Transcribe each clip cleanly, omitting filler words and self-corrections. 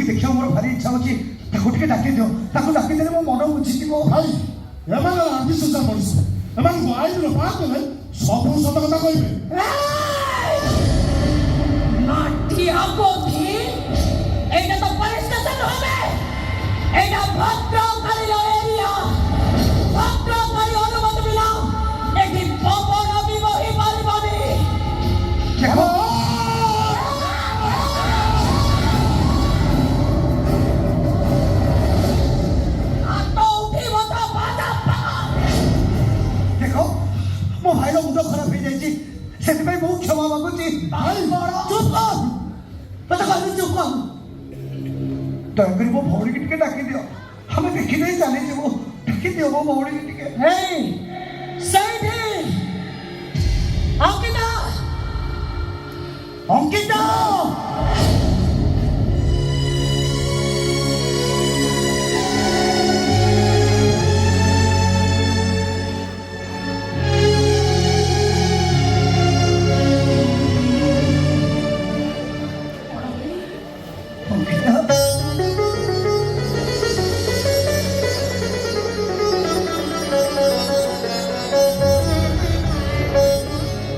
की देखियो मोर भारी इच्छा होची ताको टिके डाके दियो ताको डाके देले मो मन बुझितिबो भाई एमाने आंटी सुजा पड़िस एमान गाइड रो बात ने सब सत कथा कहिबे माटिया बोधी एटा तो पुलिस स्टेशन होबे एटा भद्रकाली एरिया भद्रकाली अनुमति बिना एटी पवन विवाही पारिबानी देखो देखो मो भाई रो मुंड खराब हो जाई छी सेति भाई बहुत क्षमा मांगुची भाई चुप कर पता कर चुप कर दयाकरी वो भौरी की टिके डाके दियो हमें देखि नहीं जाने जे वो डाके दियो वो भौरी की टिके हे सैठी अंकिता अंकिता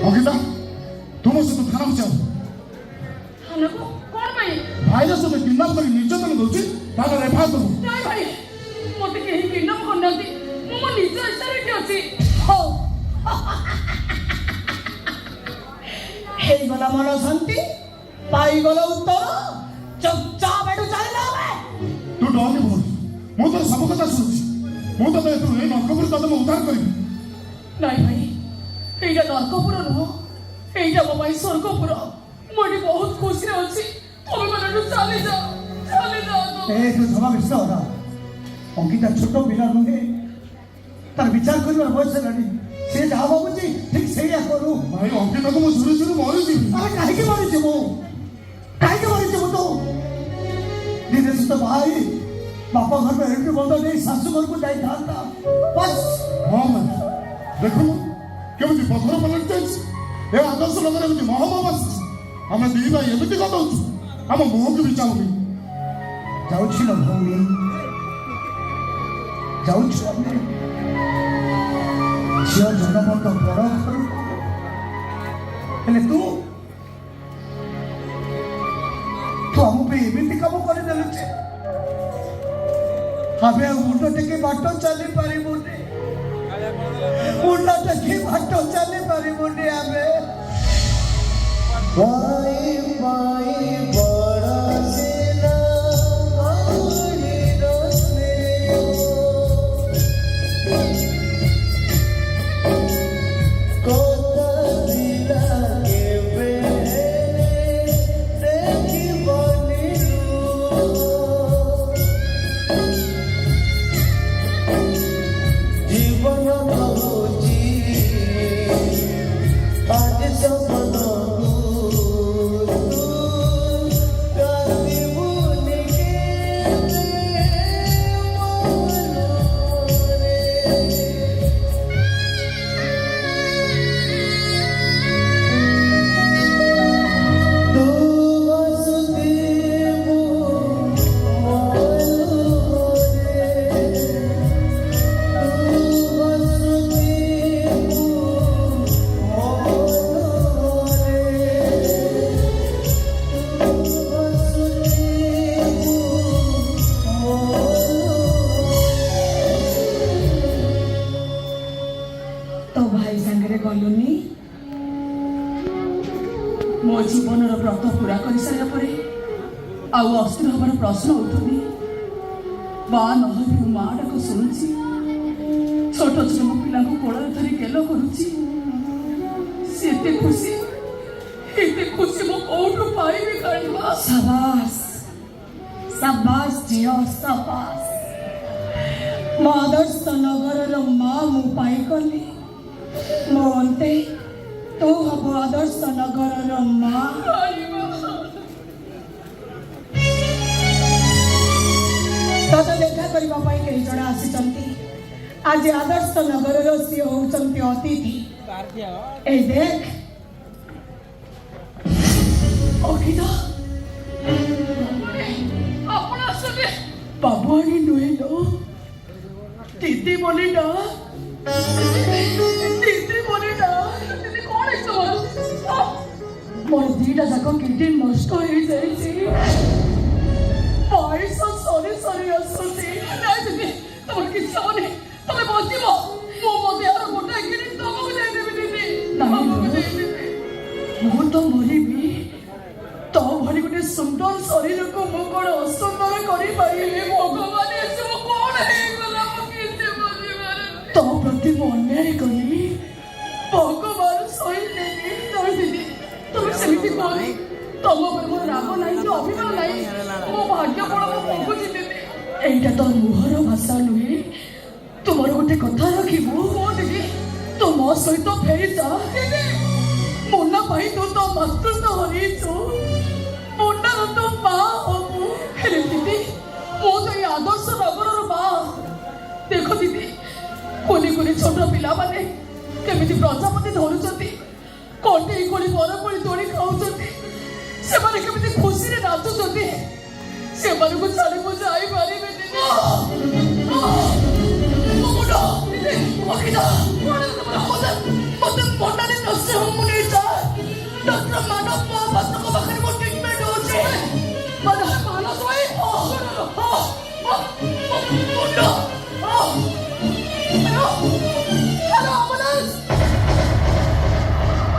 अंकिता तुम से तो थाना में जाओ थाना को कौन भाई भाई से तो किडनैप कर निर्यातन दोची ताका रेफर दो नहीं भाई मोटे के ही किडनैप करनाती मो निज इच्छारे के अछि हो हे गला मन शांति पाई गला उत्तर चुपचाप एटू चल जावे तू डर नहीं बोल मु तो सब कथा सुनुची मु तो तू ए नरकपुर कदम उद्धार करबी नहीं भाई एइटा नरकपुर नुह एइटा मो भाई स्वर्गपुर मोटी बहुत खुशी अछि तुम मन चली जाओ तो ए तू जमा विश्व होता अंकिता छोटो पिला नुहे तार विचार करिबार बयस हेलानी से जा बाबूजी ठीक सेया करू भाई अंकिता को मु सुरु सुरु मरि जी अरे काहे के मारी छे तो दिने से तो भाई बापा घर में एंट्री बंद नहीं सासू घर को जाई था बस हां मैं देखो केमति पत्थर पलट जाइछ ए आदर्श नगर में मोहम्मद बस हमें दी भाई एमति कथा होछ हम मुंह के विचारनी जाउछि न भौणी जाउछि ଆମେ ଝିଅ ଜନ୍ମ ତ ବଡ଼ ଘରୁ ହେଲେ ତୁ ଆମ ପାଇଁ ଏମିତି କାମ କରିଦେଲୁ ଯେ ଆମେ ମୁଣ୍ଡ ଟେକି ବାଟ ଚାଲି ପାରିବୁନି ମୁଣ୍ଡ ଟେକି ବାଟ ଚାଲି ପାରିବୁନି ଆମେ ଭାଇ ଭାଇ ବଡ଼ ସେନା ଭାଇର ସ୍ନେହ କଥା ଦିଲା କେବେ ଦେଖିବନି ଜୀବନ କହୁଛି ଆଜି ସପନ मो जीवन व्रत पूरा कर सारा पर आउ अस्थिर हबार प्रश्न उठुनी बा नहले माँ डाक शुणुची छोट छोट मो पिला कोल धरी गेल करुची खुशी मो कौटू पाइबी काढ़ा शाबाश शाबाश झियो शाबाश मो आदर्श नगर माँ मु पाई कली मो अंते तू हम आदर्श नगर माँ तत देखा करने कई जन आसी आज आदर्श नगर सी होती अतिथि ए देख अंकिता ଭଉଣୀ ନୁହେଁ ଲୋ, ଦିଦି ବୋଲି ଡା। ଦିଦି ବୋଲି ଡା। ଦିଦି କଣ ହେଇଛି ତମର? ମୋର ଦିଟା ଯାକ କିଡନୀ ନଷ୍ଟ ହେଇଯାଇଛି। ବୟସ ସରି ସରି ଆସୁଛି। ନାଇଁ ଦିଦି, ତମର କିଛି ହବନି, ତମେ ବଞ୍ଚିବ। ମୁଁ ମୋ ଦେହର ଗୋଟାଏ କିଡନୀ ତମକୁ ଦେଇଦେବି ଦିଦି, ତମକୁ ଦେଇଦେବି। ମୁଁ ତ ମରିବି, ତୋ ଭଳି ଗୋଟେ ସୁନ୍ଦର ଶରୀରକୁ ମୁଁ କଣ ଅସୁନ୍ଦର କରିପାରିବି? ଭଗବାନ, ଏସବୁ କଣ ହେଇଗଲା? ମୁଁ କିଛି ବୁଝିପାରୁନି। ତୋ ପ୍ରତି ମୁଁ ଅନ୍ୟାୟ କଲି, ଭଗବାନ ସହିଲେନି। ତମେ ଦିଦି, ତମେ ସେମିତି କର। ତମ ଉପରେ ମୋର ରାଗ ନାହିଁ କି ଅଭିମାନ ନାହିଁ। ମୋ ଭାଗ୍ୟ ଫଳ ମୁଁ ଭୋଗୁଛି ଦିଦି। এইটা তোর মুহর ভাষা নুহে। তোমার গোটে কথা রাখিবু দিদি, তো মো সহিত ফেরি যা দিদি। মুন্না পাই তো তো মাতৃত্ব হরিছু, মুন্নার তো মা হবু। হেলে দিদি, মো তো এই আদর্শ নগরর মা। দেখো দিদি, কোনি কোনি ছোট পিলা মানে কেমিতি প্রজাপতি ধরুଛନ୍ତି, কটেই কোলি বরকোলি তোড়ি খাଉଛନ୍ତି, ସେମାନେ କେମିତି ଖୁସିରେ ନାଚୁଛନ୍ତି। ସେମାନଙ୍କୁ ଛାଡ଼ି ମୁଁ ଯାଇପାରିବିନି। ମତେ ମଣ୍ଡାରେ ନଷ୍ଟ ମୁଁ ନେଇ ଯା। ଡକ୍ଟର ମାନବ